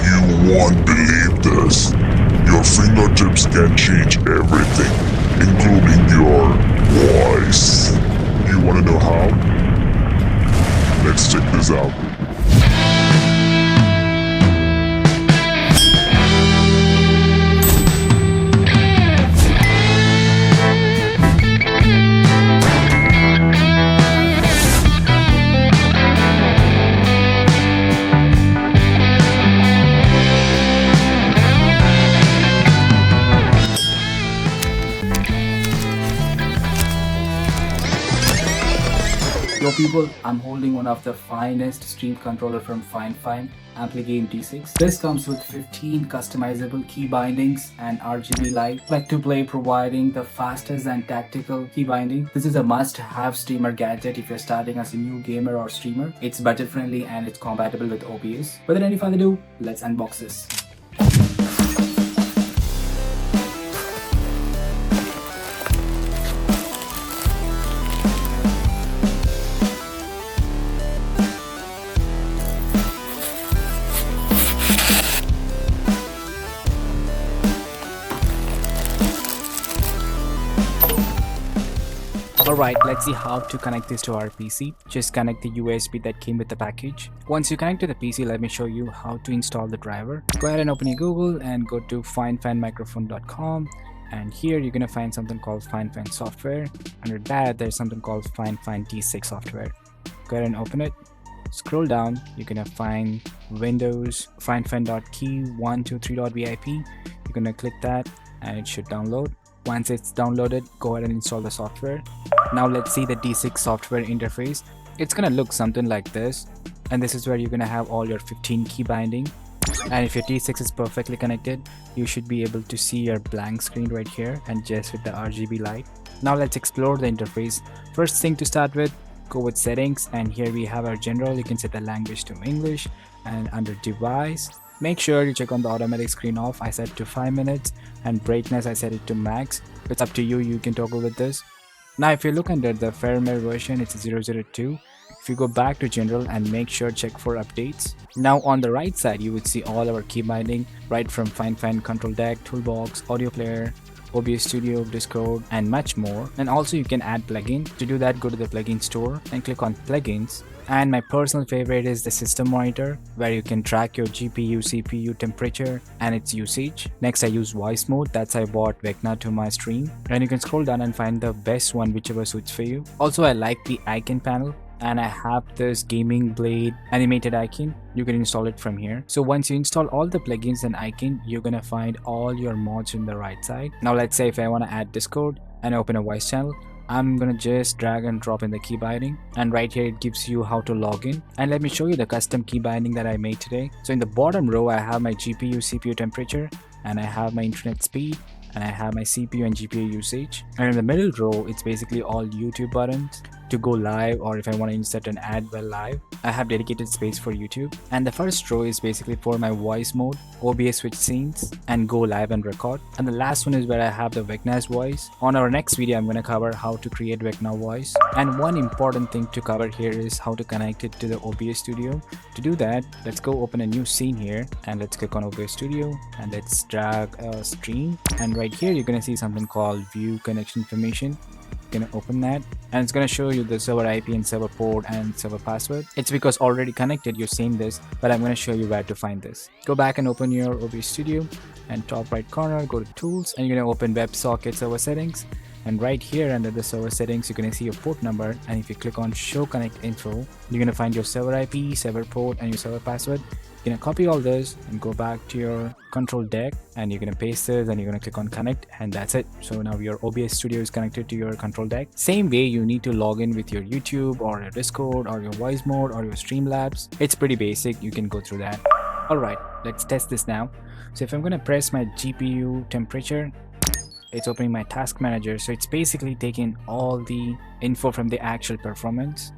You won't believe this. Your fingertips can change everything, including your voice. You wanna know how? Let's check this out. Yo people, I'm holding one of the finest stream controller from FIFINE AmpliGame D6. This comes with 15 customizable key bindings and RGB light. Like to play providing the fastest and tactical key binding. This is a must-have streamer gadget if you're starting as a new gamer or streamer. It's budget friendly and it's compatible with OBS. Without any further ado, let's unbox this. Alright, let's see how to connect this to our PC. Just connect the USB that came with the package. Once you connect to the PC, let me show you how to install the driver. Go ahead and open your Google and go to finefinemicrophone.com, and here you're gonna find something called FIFINE software. Under that, there's something called FIFINE D6 software. Go ahead and open it. Scroll down, you're gonna find Windows FIFINE.key123.vip. You're gonna click that and it should download. Once it's downloaded, go ahead and install the software. Now let's see the D6 software interface. It's gonna look something like this, and this is where you're gonna have all your 15 key binding. And if your D6 is perfectly connected, you should be able to see your blank screen right here and just with the RGB light. Now let's explore the interface. First thing to start with, go with settings, and here we have our general. You can set the language to English, and under device, make sure you check on the automatic screen off. I set to 5 minutes, and brightness I set it to max. It's up to you, you can toggle with this. Now if you look under the firmware version, it's 002. If you go back to general and make sure check for updates. Now on the right side you would see all our key binding, right from FIFINE control deck, toolbox, audio player, OBS Studio, Discord, and much more. And also you can add plugin. To do that, go to the plugin store and click on plugins. And my personal favorite is the system monitor, where you can track your GPU, CPU temperature and its usage. Next I use Voicemod, that's I bought Vecna to my stream. And you can scroll down and find the best one whichever suits for you. Also I like the icon panel, and I have this gaming blade animated icon. You can install it from here. So once you install all the plugins and icon, you're gonna find all your mods in the right side. Now let's say if I want to add Discord and open a voice channel, I'm gonna just drag and drop in the key binding, and right here it gives you how to log in. And let me show you the custom key binding that I made today. So in the bottom row I have my GPU, CPU temperature, and I have my internet speed, and I have my CPU and GPU usage. And in the middle row, it's basically all YouTube buttons to go live, or if I want to insert an ad while live, I have dedicated space for YouTube. And the first row is basically for my voice mode, OBS switch scenes, and go live and record. And the last one is where I have the Vecna's voice. On our next video, I'm going to cover how to create Vecna voice. And one important thing to cover here is how to connect it to the OBS Studio. To do that, let's go open a new scene here, and let's click on OBS Studio, and let's drag a stream. And right here, you're going to see something called view connection information. Gonna open that, and it's gonna show you the server IP and server port and server password. It's because already connected you're seeing this, but I'm gonna show you where to find this. Go back and open your OBS Studio, and top right corner go to tools, and you're gonna open WebSocket server settings. And right here under the server settings, you're gonna see your port number, and if you click on show connect info, you're gonna find your server IP, server port, and your server password. You're gonna copy all this and go back to your control deck, and you're gonna paste this, and you're gonna click on connect, and that's it. So now your OBS Studio is connected to your control deck. Same way you need to log in with your YouTube or your Discord or your Voicemod or your Streamlabs. It's pretty basic, you can go through that. Alright, let's test this now. So if I'm gonna press my GPU temperature, it's opening my task manager, so it's basically taking all the info from the actual performance.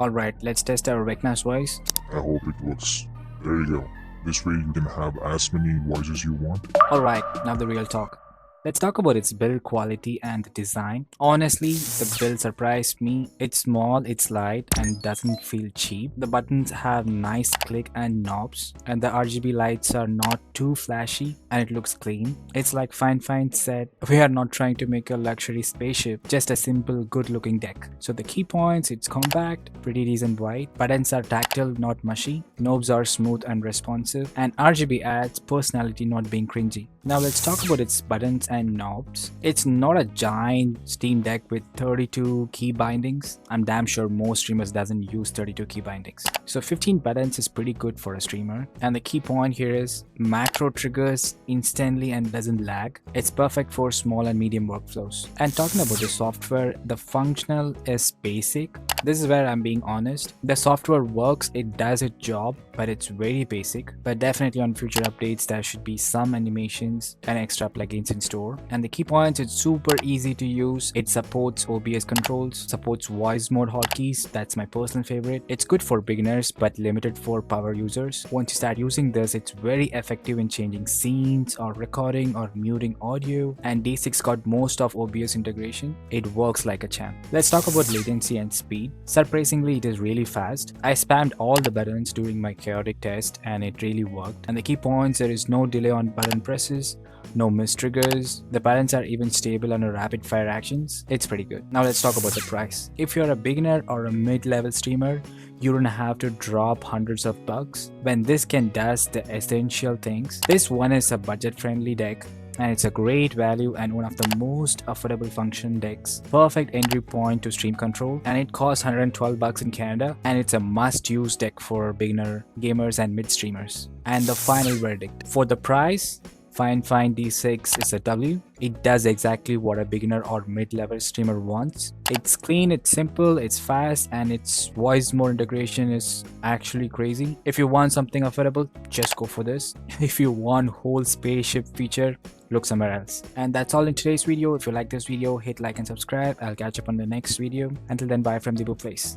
Alright, let's test our Vecna's voice. I hope it works. There you go. This way you can have as many voices you want. Alright, now the real talk. Let's talk about its build quality and the design. Honestly, the build surprised me. It's small, it's light, and doesn't feel cheap. The buttons have nice click and knobs, and the RGB lights are not too flashy, and it looks clean. It's like FIFINE said, we are not trying to make a luxury spaceship, just a simple, good-looking deck. So the key points, it's compact, pretty decent weight, buttons are tactile, not mushy, knobs are smooth and responsive, and RGB adds personality, not being cringy. Now let's talk about its buttons and knobs. It's not a giant Steam Deck with 32 key bindings. I'm damn sure most streamers doesn't use 32 key bindings. So 15 buttons is pretty good for a streamer. And the key point here is macro triggers instantly and doesn't lag. It's perfect for small and medium workflows. And talking about the software, the functional is basic. This is where I'm being honest. The software works, it does its job, but it's very basic. But definitely on future updates, there should be some animations and extra plugins in store. And the key points, it's super easy to use. It supports OBS controls, supports Voicemod hotkeys. That's my personal favorite. It's good for beginners, but limited for power users. Once you start using this, it's very effective in changing scenes or recording or muting audio. And D6 got most of OBS integration. It works like a champ. Let's talk about latency and speed. Surprisingly, it is really fast. I spammed all the buttons during my chaotic test and it really worked. And the key points, there is no delay on button presses, no missed triggers, the buttons are even stable under rapid fire actions. It's pretty good. Now let's talk about the price. If you're a beginner or a mid-level streamer, you don't have to drop hundreds of bucks when this can does the essential things. This one is a budget-friendly deck, and it's a great value and one of the most affordable function decks. Perfect entry point to stream control, and it costs 112 bucks in Canada, and it's a must-use deck for beginner gamers and mid streamers. And the final verdict for the price, FIFINE D6 is a W. It does exactly what a beginner or mid-level streamer wants. It's clean, it's simple, it's fast, and its Voicemod integration is actually crazy. If you want something affordable, just go for this. If you want whole spaceship feature, look somewhere else. And that's all in today's video. If you like this video, hit like and subscribe. I'll catch up on the next video. Until then, bye from the Boo Place.